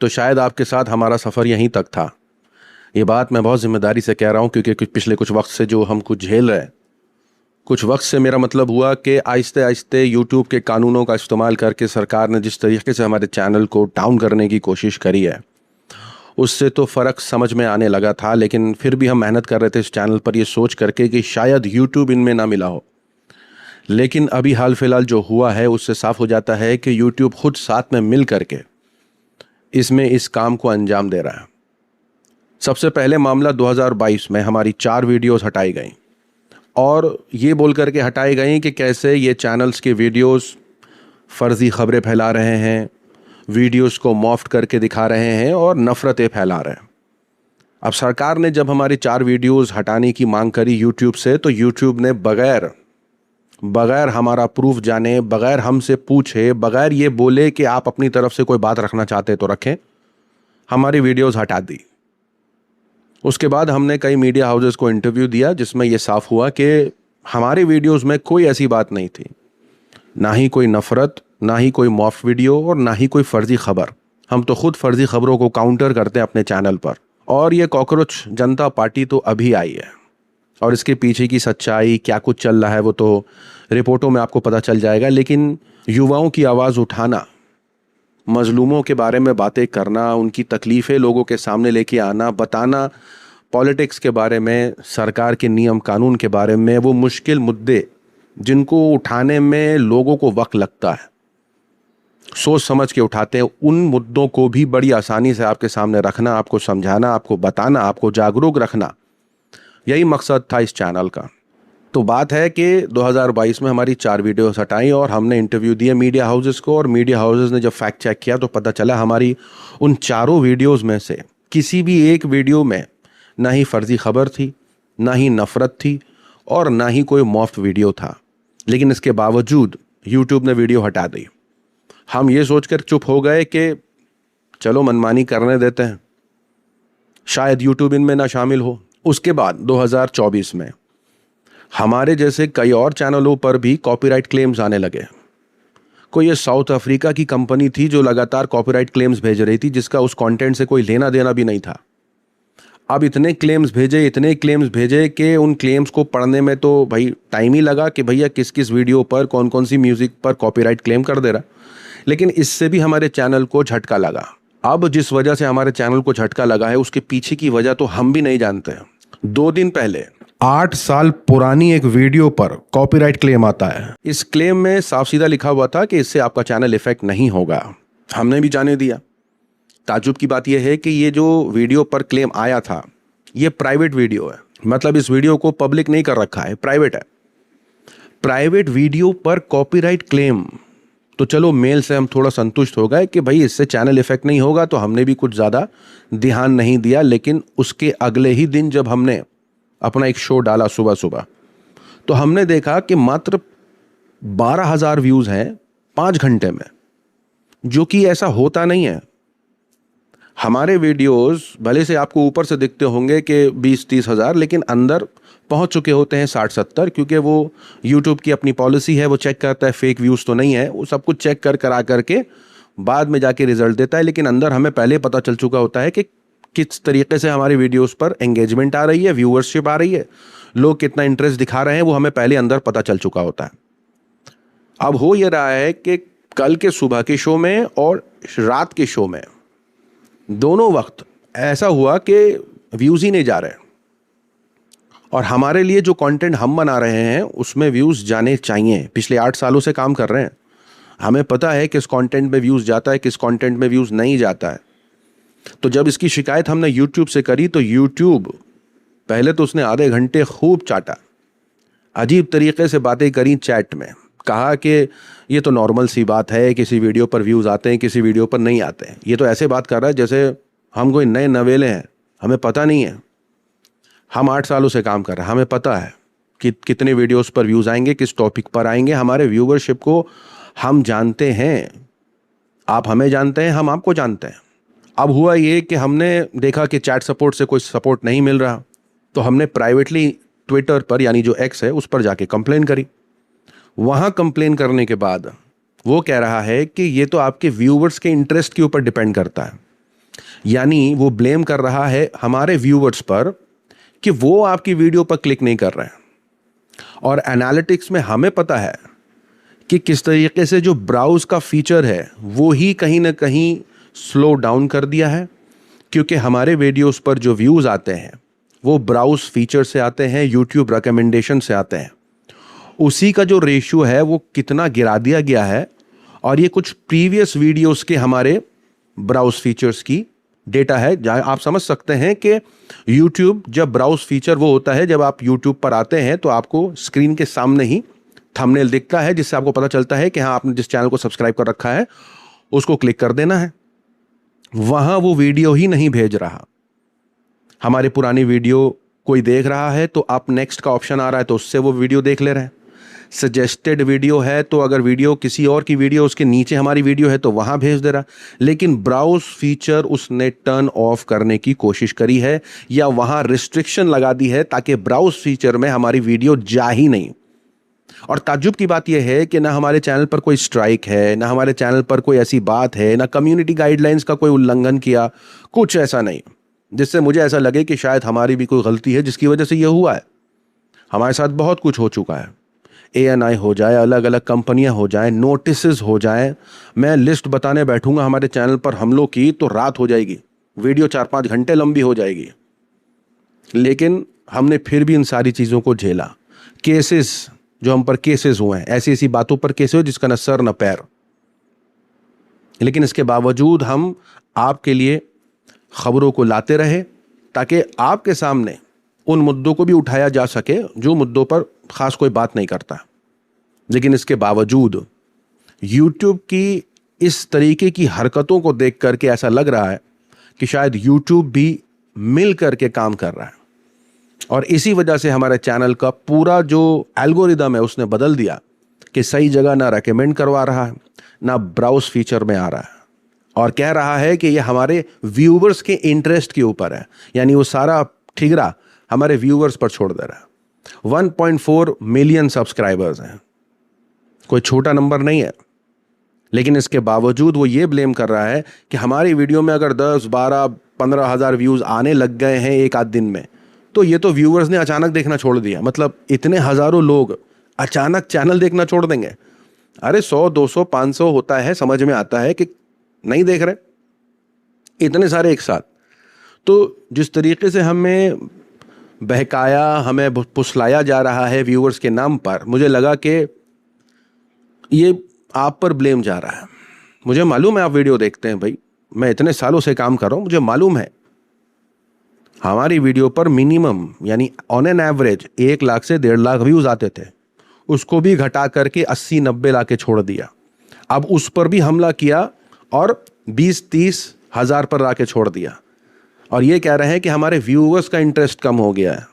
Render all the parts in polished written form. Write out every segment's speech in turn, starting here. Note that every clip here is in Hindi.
तो शायद आपके साथ हमारा सफ़र यहीं तक था। ये बात मैं बहुत जिम्मेदारी से कह रहा हूँ क्योंकि पिछले कुछ वक्त से जो हम कुछ झेल रहे हैं, कुछ वक्त से मेरा मतलब हुआ कि आहिस्ते आहिस्ते यूट्यूब के कानूनों का इस्तेमाल करके सरकार ने जिस तरीके से हमारे चैनल को डाउन करने की कोशिश करी है, उससे तो फ़र्क समझ में आने लगा था। लेकिन फिर भी हम मेहनत कर रहे थे इस चैनल पर ये सोच करके कि शायद यूट्यूब इनमें ना मिला हो। लेकिन अभी हाल फिलहाल जो हुआ है उससे साफ हो जाता है कि यूट्यूब खुद साथ में मिल करके इसमें इस काम को अंजाम दे रहा है। सबसे पहले मामला 2022 में हमारी 4 वीडियोस हटाई गई और ये बोल करके हटाई गई कि कैसे ये चैनल्स के वीडियोस फर्जी खबरें फैला रहे हैं, वीडियोस को मॉफ्ट करके दिखा रहे हैं और नफ़रतें फैला रहे हैं। अब सरकार ने जब हमारी 4 वीडियोस हटाने की मांग करी यूट्यूब से, तो यूट्यूब ने बगैर हमारा प्रूफ जाने, बगैर हमसे पूछे, बगैर ये बोले कि आप अपनी तरफ से कोई बात रखना चाहते तो रखें, हमारी वीडियोस हटा दी। उसके बाद हमने कई मीडिया हाउसेस को इंटरव्यू दिया जिसमें यह साफ हुआ कि हमारे वीडियोस में कोई ऐसी बात नहीं थी, ना ही कोई नफ़रत, ना ही कोई मॉफ वीडियो और ना ही कोई फर्जी खबर। हम तो खुद फर्जी खबरों को काउंटर करते हैं अपने चैनल पर। और ये कॉकरोच जनता पार्टी तो अभी आई है और इसके पीछे की सच्चाई क्या कुछ चल रहा है वो तो रिपोर्टों में आपको पता चल जाएगा। लेकिन युवाओं की आवाज़ उठाना, मजलूमों के बारे में बातें करना, उनकी तकलीफ़ें लोगों के सामने लेके आना, बताना, पॉलिटिक्स के बारे में, सरकार के नियम कानून के बारे में, वो मुश्किल मुद्दे जिनको उठाने में लोगों को वक्त लगता है, सोच समझ के उठाते हैं, उन मुद्दों को भी बड़ी आसानी से आपके सामने रखना, आपको समझाना, आपको बताना, आपको जागरूक रखना, यही मकसद था इस चैनल का। तो बात है कि 2022 में हमारी 4 वीडियोस हटाई और हमने इंटरव्यू दिए मीडिया हाउसेस को, और मीडिया हाउसेस ने जब फैक्ट चेक किया तो पता चला हमारी उन 4 वीडियोस में से किसी भी एक वीडियो में ना ही फर्जी खबर थी, ना ही नफ़रत थी और ना ही कोई मॉफ्ट वीडियो था। लेकिन इसके बावजूद यूट्यूब ने वीडियो हटा दी। हम ये सोचकर चुप हो गए कि चलो मनमानी करने देते हैं, शायद यूट्यूब इनमें ना शामिल हो। उसके बाद 2024 में हमारे जैसे कई और चैनलों पर भी कॉपीराइट क्लेम्स आने लगे। कोई ये साउथ अफ्रीका की कंपनी थी जो लगातार कॉपीराइट क्लेम्स भेज रही थी, जिसका उस कंटेंट से कोई लेना देना भी नहीं था। अब इतने क्लेम्स भेजे कि उन क्लेम्स को पढ़ने में तो भाई टाइम ही लगा कि भैया किस किस वीडियो पर कौन कौन सी म्यूज़िक पर कॉपीराइट क्लेम कर दे रहा। लेकिन इससे भी हमारे चैनल को झटका लगा। अब जिस वजह से हमारे चैनल को झटका लगा है उसके पीछे की वजह तो हम भी नहीं जानते हैं। 2 दिन पहले 8 साल पुरानी एक वीडियो पर कॉपीराइट क्लेम आता है। इस क्लेम में साफ सीधा लिखा हुआ था कि इससे आपका चैनल इफेक्ट नहीं होगा। हमने भी जाने दिया। ताज्जुब की बात यह है कि ये जो वीडियो पर क्लेम आया था ये प्राइवेट वीडियो है, मतलब इस वीडियो को पब्लिक नहीं कर रखा है, प्राइवेट है। प्राइवेट वीडियो पर कॉपीराइट क्लेम, तो चलो मेल से हम थोड़ा संतुष्ट हो गए कि भाई इससे चैनल इफेक्ट नहीं होगा, तो हमने भी कुछ ज़्यादा ध्यान नहीं दिया। लेकिन उसके अगले ही दिन जब हमने अपना एक शो डाला सुबह सुबह, तो हमने देखा कि मात्र 12,000 व्यूज़ हैं 5 घंटे में, जो कि ऐसा होता नहीं है। हमारे वीडियोस भले से आपको ऊपर से दिखते होंगे कि 20-30 हज़ार, लेकिन अंदर पहुंच चुके होते हैं 60-70, क्योंकि वो यूट्यूब की अपनी पॉलिसी है, वो चेक करता है फेक व्यूज़ तो नहीं है, वो सब कुछ चेक करा करके बाद में जाके रिजल्ट देता है। लेकिन अंदर हमें पहले पता चल चुका होता है कि किस तरीके से हमारी वीडियोस पर एंगेजमेंट आ रही है, व्यूअरशिप आ रही है, लोग कितना इंटरेस्ट दिखा रहे हैं, वो हमें पहले अंदर पता चल चुका होता है। अब हो ये रहा है कि कल के सुबह के शो में और रात के शो में दोनों वक्त ऐसा हुआ कि व्यूज़ ही नहीं जा रहे, और हमारे लिए जो कंटेंट हम बना रहे हैं उसमें व्यूज़ जाने चाहिए। पिछले 8 सालों से काम कर रहे हैं, हमें पता है किस कंटेंट में व्यूज़ जाता है, किस कंटेंट में व्यूज़ नहीं जाता है। तो जब इसकी शिकायत हमने यूट्यूब से करी तो यूट्यूब पहले तो उसने आधे घंटे खूब चाटा, अजीब तरीके से बातें करी चैट में, कहा कि ये तो नॉर्मल सी बात है, किसी वीडियो पर व्यूज़ आते हैं, किसी वीडियो पर नहीं आते हैं। ये तो ऐसे बात कर रहा है जैसे हम कोई नए नवेले हैं, हमें पता नहीं है। हम 8 सालों से काम कर रहे हैं, हमें पता है कि कितने वीडियोस पर व्यूज़ आएंगे, किस टॉपिक पर आएंगे, हमारे व्यूवरशिप को हम जानते हैं, आप हमें जानते हैं, हम आपको जानते हैं। अब हुआ ये कि हमने देखा कि चैट सपोर्ट से कोई सपोर्ट नहीं मिल रहा, तो हमने प्राइवेटली ट्विटर पर, यानी जो एक्स है, उस पर जाके कंप्लेन करी। वहाँ कंप्लेन करने के बाद वो कह रहा है कि ये तो आपके व्यूवर्स के इंटरेस्ट के ऊपर डिपेंड करता है, यानी वो ब्लेम कर रहा है हमारे व्यूवर्स पर कि वो आपकी वीडियो पर क्लिक नहीं कर रहे हैं। और एनालिटिक्स में हमें पता है कि किस तरीके से जो ब्राउज का फीचर है वो ही कहीं ना कहीं स्लो डाउन कर दिया है, क्योंकि हमारे वीडियोस पर जो व्यूज़ आते हैं वो ब्राउज फीचर से आते हैं, यूट्यूब रिकमेंडेशन से आते हैं। उसी का जो रेशियो है वो कितना गिरा दिया गया है, और ये कुछ प्रीवियस वीडियोस के हमारे ब्राउज फीचर्स की डेटा है, जहाँ आप समझ सकते हैं कि यूट्यूब जब ब्राउज फीचर वो होता है जब आप यूट्यूब पर आते हैं तो आपको स्क्रीन के सामने ही थंबनेल दिखता है, जिससे आपको पता चलता है कि हाँ, आपने जिस चैनल को सब्सक्राइब कर रखा है उसको क्लिक कर देना है। वहाँ वो वीडियो ही नहीं भेज रहा। हमारी पुरानी वीडियो कोई देख रहा है तो आप नेक्स्ट का ऑप्शन आ रहा है तो उससे वो वीडियो देख ले रहे हैं। सजेस्टेड वीडियो है तो अगर वीडियो किसी और की वीडियो उसके नीचे हमारी वीडियो है तो वहाँ भेज दे रहा। लेकिन ब्राउज फीचर उसने टर्न ऑफ करने की कोशिश करी है या वहाँ रिस्ट्रिक्शन लगा दी है ताकि ब्राउज फीचर में हमारी वीडियो जा ही नहीं। और ताज्जुब की बात यह है कि ना हमारे चैनल पर कोई स्ट्राइक है, ना हमारे चैनल पर कोई ऐसी बात है, ना कम्युनिटी गाइडलाइंस का कोई उल्लंघन किया, कुछ ऐसा नहीं जिससे मुझे ऐसा लगे कि शायद हमारी भी कोई गलती है जिसकी वजह से यह हुआ है। हमारे साथ बहुत कुछ हो चुका है, ANI हो जाए, अलग अलग कंपनियां हो जाएं, नोटिसेस हो जाएं। मैं लिस्ट बताने बैठूंगा हमारे चैनल पर हमलों की तो रात हो जाएगी, वीडियो 4-5 घंटे लंबी हो जाएगी। लेकिन हमने फिर भी इन सारी चीज़ों को झेला। केसेस जो हम पर केसेस हुए हैं, ऐसी ऐसी बातों पर केस हुए जिसका न सर न पैर, लेकिन इसके बावजूद हम आपके लिए खबरों को लाते रहे ताकि आपके सामने उन मुद्दों को भी उठाया जा सके जो मुद्दों पर खास कोई बात नहीं करता। लेकिन इसके बावजूद YouTube की इस तरीके की हरकतों को देख करके ऐसा लग रहा है कि शायद YouTube भी मिल करके काम कर रहा है, और इसी वजह से हमारे चैनल का पूरा जो एल्गोरिदम है उसने बदल दिया कि सही जगह ना रेकमेंड करवा रहा है, ना ब्राउज फीचर में आ रहा है, और कह रहा है कि ये हमारे व्यूवर्स के इंटरेस्ट के ऊपर है। यानी वो सारा ठिगरा हमारे व्यूवर्स पर छोड़ दे रहा है। 1.4 मिलियन सब्सक्राइबर्स हैं, कोई छोटा नंबर नहीं है। लेकिन इसके बावजूद वो ये ब्लेम कर रहा है कि हमारी वीडियो में अगर 10, 12, 15 हज़ार व्यूज़ आने लग गए हैं एक आध दिन में, तो ये तो व्यूवर्स ने अचानक देखना छोड़ दिया। मतलब इतने हज़ारों लोग अचानक चैनल देखना छोड़ देंगे? अरे 100, 200, 500 होता है, समझ में आता है कि नहीं देख रहे इतने सारे एक साथ। तो जिस तरीके से हमें बहकाया, हमें फुसलाया जा रहा है व्यूवर्स के नाम पर, मुझे लगा कि ये आप पर ब्लेम जा रहा है। मुझे मालूम है आप वीडियो देखते हैं भाई, मैं इतने सालों से काम कर रहा हूं, मुझे मालूम है हमारी वीडियो पर मिनिमम यानी ऑन एन एवरेज 1 लाख से 1.5 लाख व्यूज आते थे, उसको भी घटा करके 80-90 लाके छोड़ दिया। अब उस पर भी हमला किया और 20-30 हज़ार पर लाके छोड़ दिया, और ये कह रहे हैं कि हमारे व्यूवर्स का इंटरेस्ट कम हो गया है।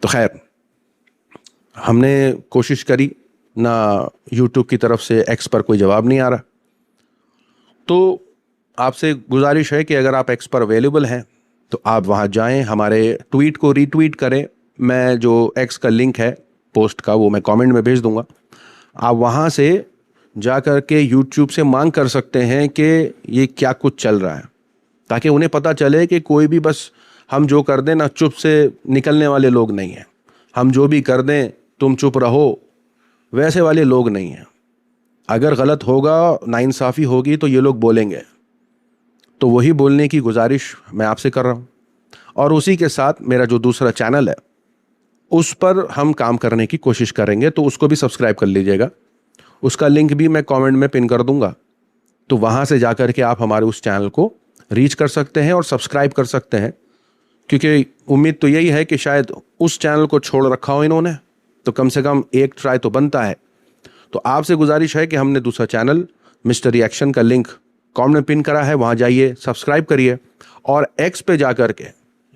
तो खैर, हमने कोशिश करी, ना यूट्यूब की तरफ से एक्स पर कोई जवाब नहीं आ रहा। तो आपसे गुजारिश है कि अगर आप एक्स पर अवेलेबल हैं तो आप वहाँ जाएं, हमारे ट्वीट को रीट्वीट करें। मैं जो एक्स का लिंक है पोस्ट का वो मैं कमेंट में भेज दूंगा। आप वहाँ से जा कर के यूट्यूब से मांग कर सकते हैं कि ये क्या कुछ चल रहा है, ताकि उन्हें पता चले कि कोई भी बस हम जो कर दें ना चुप से निकलने वाले लोग नहीं हैं। हम जो भी कर दें तुम चुप रहो वैसे वाले लोग नहीं हैं। अगर गलत होगा, नाइंसाफ़ी होगी तो ये लोग बोलेंगे। तो वही बोलने की गुजारिश मैं आपसे कर रहा हूँ। और उसी के साथ मेरा जो दूसरा चैनल है उस पर हम काम करने की कोशिश करेंगे, तो उसको भी सब्सक्राइब कर लीजिएगा। उसका लिंक भी मैं कमेंट में पिन कर दूंगा, तो वहाँ से जा कर के आप हमारे उस चैनल को रीच कर सकते हैं और सब्सक्राइब कर सकते हैं। क्योंकि उम्मीद तो यही है कि शायद उस चैनल को छोड़ रखा हो इन्होंने, तो कम से कम एक ट्राई तो बनता है। तो आपसे गुजारिश है कि हमने दूसरा चैनल मिस्टर रिएक्शन का लिंक कमेंट में पिन करा है, वहाँ जाइए, सब्सक्राइब करिए, और एक्स पे जा कर के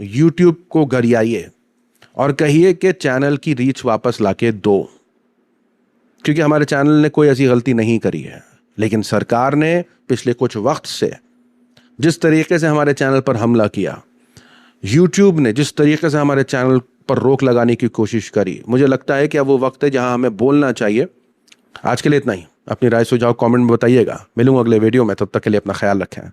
यूट्यूब को गरियाइए और कहिए कि चैनल की रीच वापस लाके दो। क्योंकि हमारे चैनल ने कोई ऐसी गलती नहीं करी है, लेकिन सरकार ने पिछले कुछ वक्त से जिस तरीके से हमारे चैनल पर हमला किया, यूट्यूब ने जिस तरीके से हमारे चैनल पर रोक लगाने की कोशिश करी, मुझे लगता है कि अब वो वक्त है जहां हमें बोलना चाहिए। आज के लिए इतना ही। अपनी राय सुझाव कमेंट में बताइएगा। मिलूंगा अगले वीडियो में, तब तक के लिए अपना ख्याल रखें।